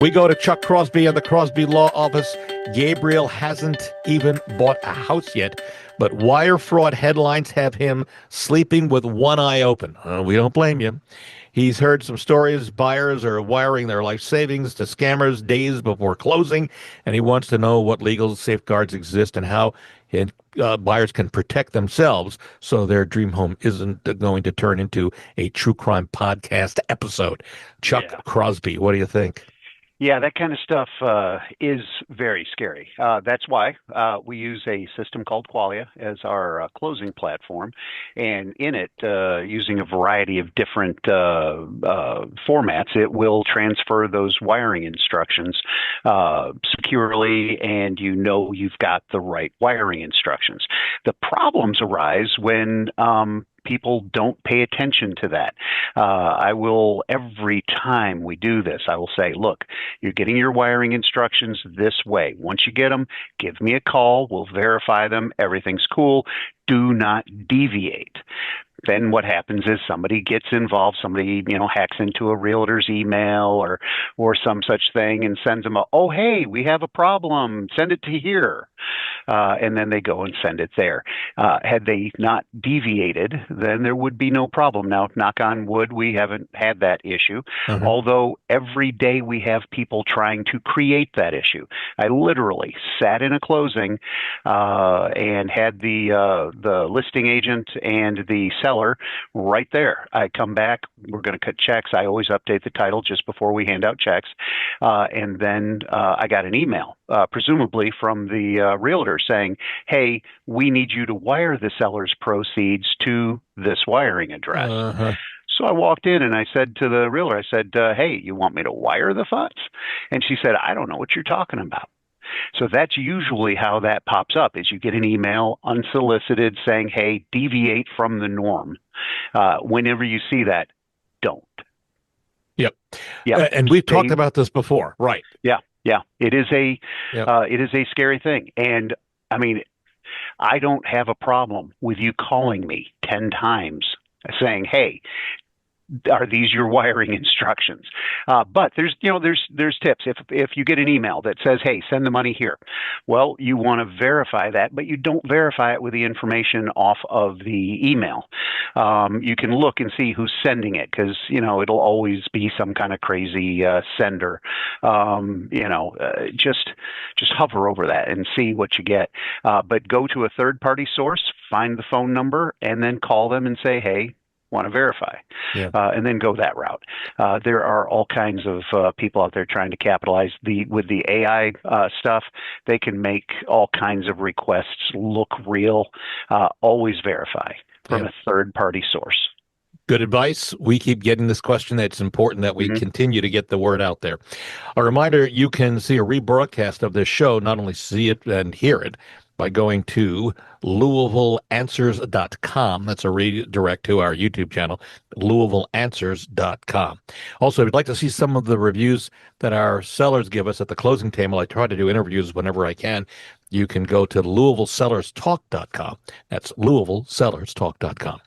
We go to Chuck Crosby and the Crosby Law Office. Gabriel hasn't even bought a house yet, but wire fraud headlines have him sleeping with one eye open. We don't blame you. He's heard some stories. Buyers are wiring their life savings to scammers days before closing, and he wants to know what legal safeguards exist and how buyers can protect themselves so their dream home isn't going to turn into a true crime podcast episode. Chuck Crosby, what do you think? Yeah, that kind of stuff is very scary. That's why we use a system called Qualia as our closing platform. And in it, using a variety of different formats, it will transfer those wiring instructions securely, and you know you've got the right wiring instructions. The problems arise when people don't pay attention to that. I will, every time we do this, I will say, look, you're getting your wiring instructions this way. Once you get them, give me a call. We'll verify them. Everything's cool. Do not deviate. Then what happens is somebody gets involved, somebody, hacks into a realtor's email or some such thing and sends them oh, hey, we have a problem. Send it to here. And then they go and send it there. Had they not deviated, then there would be no problem. Now, knock on wood, we haven't had that issue, although every day we have people trying to create that issue. I literally sat in a closing and had the listing agent and the seller right there. I come back, we're going to cut checks. I always update the title just before we hand out checks. And then I got an email, presumably from the realtor saying, hey, we need you to wire the seller's proceeds to this wiring address. So I walked in and I said to the realtor, I said, hey, you want me to wire the funds? And she said, I don't know what you're talking about. So that's usually how that pops up, is you get an email unsolicited saying, hey, deviate from the norm. Whenever you see that, don't. Yep. Yeah. And we've talked about this before, right? Yeah. Yeah. It is a scary thing. And I mean, I don't have a problem with you calling me 10 times saying, hey, are these your wiring instructions? But there's tips. If you get an email that says, hey, send the money here, well, you want to verify that, but you don't verify it with the information off of the email. You can look and see who's sending it, because, it'll always be some kind of crazy sender. Just hover over that and see what you get. But go to a third-party source, find the phone number, and then call them and say, hey, want to verify, and then go that route. There are all kinds of people out there trying to capitalize with the AI stuff. They can make all kinds of requests look real. Always verify from a third-party source. Good advice. We keep getting this question. It's important that we continue to get the word out there. A reminder, you can see a rebroadcast of this show, not only see it and hear it, by going to LouisvilleAnswers.com. That's a redirect to our YouTube channel, LouisvilleAnswers.com. Also, if you'd like to see some of the reviews that our sellers give us at the closing table, I try to do interviews whenever I can. You can go to LouisvilleSellersTalk.com. That's LouisvilleSellersTalk.com.